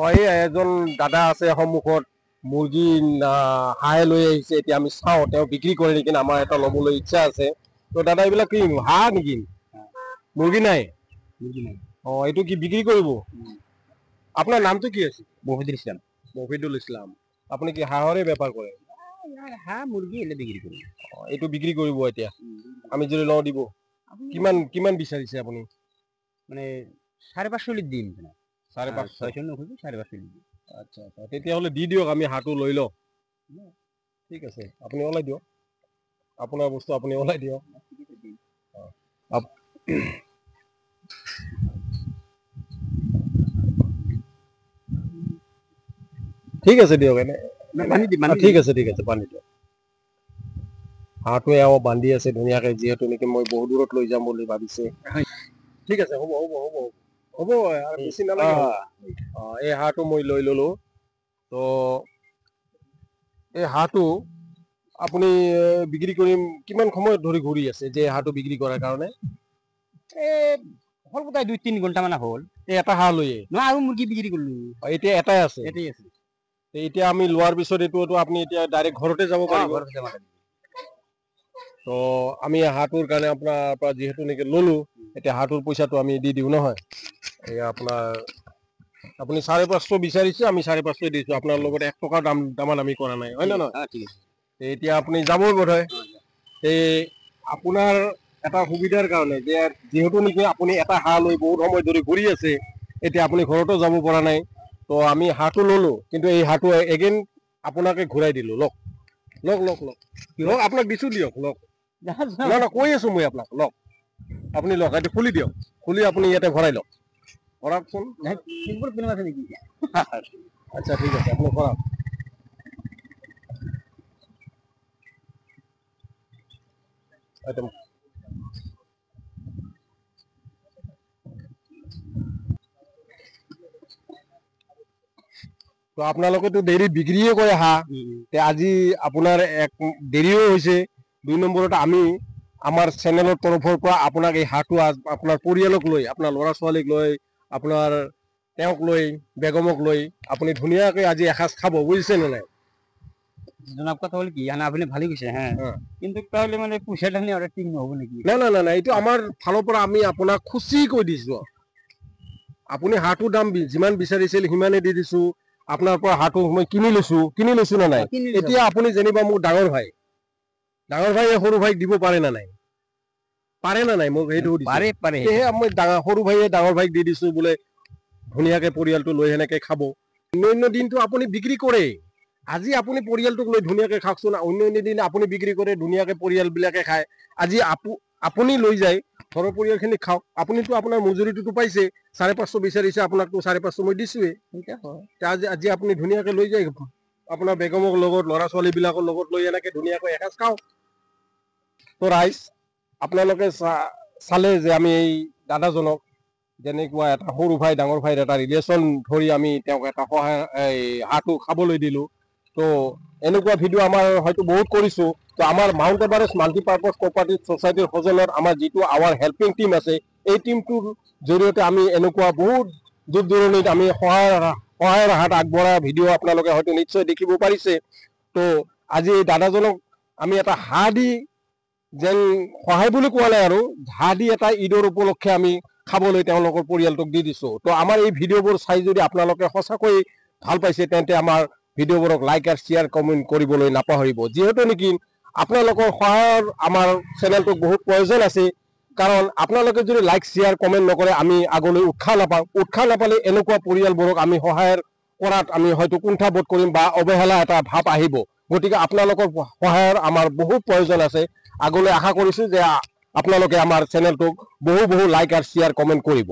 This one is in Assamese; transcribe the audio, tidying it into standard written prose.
এই এজন দাদা আছে সন্মুখত মুৰ্গী হাঁহে লৈ আহিছে এতিয়া আমি চাওঁ তেওঁ বিক্ৰী কৰে নেকি আমাৰ এটা ল'বলৈ ইচ্ছা আছে তো দাদা এইবিলাক কি হাঁহ নেকি মুৰ্গী নাই এইটো কি বিক্ৰী কৰিব আপোনাৰ নামটো কি আছে মফিদুল ইছলাম আপুনি কি হাঁহৰে বেপাৰ কৰে হাঁহ মুৰ্গী এনে বিক্ৰী কৰোঁ এইটো বিক্ৰী কৰিব এতিয়া আমি যদি লওঁ দিব কিমান কিমান বিচাৰিছে আপুনি মানে 550 দিম 550 600 নোখোজো 550 দিম আচ্ছা আচ্ছা তেতিয়াহ'লে দি দিয়ক আমি হাঁহটো লৈ লওঁ ঠিক আছে আপুনি ওলাই দিয়ক আপোনাৰ বস্তু আপুনি ওলাই দিয়ক ঠিক আছে দিয়ক এনে ঠিক আছে বান্ধি দিয়ক হাঁহটো এওঁ বান্ধি আছে ধুনীয়াকে যিহেতু নেকি মই বহু দূৰত লৈ যাম বুলি ভাবিছে ঠিক আছে হ'ব হ'ব হ'ব হ'ব আৰু বেছি নালাগে এই হাঁহটো মই লৈ ললো তো এই হাঁহটো আপুনি বিক্ৰী কৰিম কিমান সময়ত ধৰি ঘূৰি আছে যে হাঁহটো বিক্ৰী কৰাৰ কাৰণে হ'ল বোধহয় 2-3 ঘণ্টামান হ'ল এই এটা হাঁহ লৈয়ে নহয় আৰু মুৰ্গী বিক্ৰী কৰিলো এতিয়া এটাই আছে এতিয়া আমি লোৱাৰ পিছত এইটো আপুনি এতিয়া ডাইৰেক্ট ঘৰতে যাব পাৰিব তো আমি হাঁহটোৰ কাৰণে আপোনাৰ পৰা যিহেতু নেকি ললো এতিয়া হাঁহটোৰ পইচাটো আমি দি দিওঁ নহয় এয়া আপোনাৰ আপুনি 550 বিচাৰিছে আমি 550 দিছো আপোনাৰ লগত 1 টকা দামান আমি কৰা নাই হয় না নহয় এতিয়া আপুনি যাবই বোধহয় এই আপোনাৰ এটা সুবিধাৰ কাৰণে যে যেহেতু নেকি আপুনি এটা হাঁহ লৈ বহুত সময় ধৰি ঘূৰি আছে এতিয়া আপুনি ঘৰতো যাব পৰা নাই তো আমি হাঁহটো ললো কিন্তু এই হাঁহটো এগেইন আপোনাকে ঘূৰাই দিলো লওক লওক লওক লওক লওক আপোনাক দিছো দিয়ক লওক না না কৈ আছো মই আপোনাক লওক আপুনি লওক এইটো খুলি দিয়ক খুলি আপুনি ইয়াতে ভৰাই লওক ভৰাওকচোন আচ্ছা ঠিক আছে আপুনি ভৰাওক একদম তো আপোনালোকেতো ডেইলি বিক্ৰীয়ে কৰে হাঁহ আজি আপোনাৰ এক দেৰিও হৈছে 2 নম্বৰত আমি আমাৰ চেনেলৰ তৰফৰ পৰা আপোনাক এই হাঁহটো আপোনাৰ পৰিয়ালক লৈ আপোনাৰ ল'ৰা ছোৱালীক লৈ আপোনাৰ তেওঁক লৈ বেগমক লৈ আপুনি ধুনীয়াকৈ আজি এসাঁজ খাব বুজিছে নে নাই জনাব কথা হ'ল কি আপুনি ভালেই কৈছে কিন্তু তাহলে মানে পইচাটা আৰু ঠিক নহ'ব নেকি নাই নাই নাই এইটো আমাৰ ফালৰ পৰা আমি আপোনাক খুচি কৈ দিছো আপুনি হাঁহটোৰ দাম যিমান বিচাৰিছিল সিমানে দি দিছো আপোনাৰ পৰা হাঁহটো মই কিনি লৈছো না নাই এতিয়া আপুনি যেনিবা মোৰ ডাঙৰ ভাই সৰু ভাইক দিব পাৰে না নাই মোক সেইটো পাৰে সেয়ে মই সৰু ভাইয়ে ডাঙৰ ভাইক দি দিছো বোলে ধুনীয়াকে পৰিয়ালটো লৈ সেনেকে খাব অন্য দিনটো আপুনি বিক্ৰী কৰে আজি আপুনি পৰিয়ালটোক লৈ ধুনীয়াকে খাওকচোন অন্য দিন আপুনি বিক্ৰী কৰে ধুনীয়াকে পৰিয়ালবিলাকে খায় আজি আপুনি লৈ যায় ঘৰৰ পৰিয়ালখিনি খাওক আপুনিতো আপোনাৰ মজুৰিটোতো পাইছে 550 বিচাৰিছে আপোনাকতো 550 মই দিছোৱে আজি আপুনি ধুনীয়াকে লৈ যায় আপোনাৰ বেগমৰ লগত ল'ৰা ছোৱালীবিলাকৰ লগত লৈ এনেকে ধুনীয়াকৈ এসাঁজ খাওক তো ৰাইজ আপোনালোকে চালে যে আমি এই দাদাজনক যেনেকুৱা এটা সৰু ভাই ডাঙৰ ভাইৰ এটা ৰিলেশ্যন ধৰি আমি তেওঁক এটা সহায় হাঁহটো খাবলৈ দিলো তো এনেকুৱা ভিডিঅ' আমাৰ হয়তো বহুত কৰিছো তো আমাৰ মাউণ্ট এভাৰেষ্ট মাল্টিপাৰ্পাছ কোঅপাৰেটিভ ছ'চাইটিৰ সজলত আমাৰ যিটো আৱাৰ হেল্পিং টিম আছে এই টিমটোৰ জৰিয়তে আমি এনেকুৱা বহুত দূৰ দূৰণিত আমি সহায়ৰ হাত আগবঢ়া ভিডিঅ' আপোনালোকে হয়তো নিশ্চয় দেখিব পাৰিছে তো আজি এই দাদাজনক আমি এটা হাঁহ দি যেন সহায় বুলি কোৱা নাই আৰু হাঁহ দি এটা ঈদৰ উপলক্ষে আমি খাবলৈ তেওঁলোকৰ পৰিয়ালটোক দি দিছো তো আমাৰ এই ভিডিঅ'বোৰ চাই যদি আপোনালোকে সঁচাকৈ ভাল পাইছে তেন্তে আমাৰ ভিডিঅ'বোৰক লাইক আৰু শ্বেয়াৰ কমেণ্ট কৰিবলৈ নাপাহৰিব যিহেতু নেকি আপোনালোকৰ সহায়ৰ আমাৰ চেনেলটোক বহুত প্ৰয়োজন আছে কাৰণ আপোনালোকে যদি লাইক শ্বেয়াৰ কমেণ্ট নকৰে আমি আগলৈ উৎসাহ নাপালে এনেকুৱা পৰিয়ালবোৰক আমি সহায় কৰাত আমি হয়তো কুণ্ঠাবোধ কৰিম বা অৱহেলা এটা ভাৱ আহিব গতিকে আপোনালোকৰ সহায়ৰ আমাৰ বহুত প্ৰয়োজন আছে আগলৈ আশা কৰিছো যে আপোনালোকে আমাৰ চেনেলটোক বহু লাইক আৰু শ্বেয়াৰ কমেণ্ট কৰিব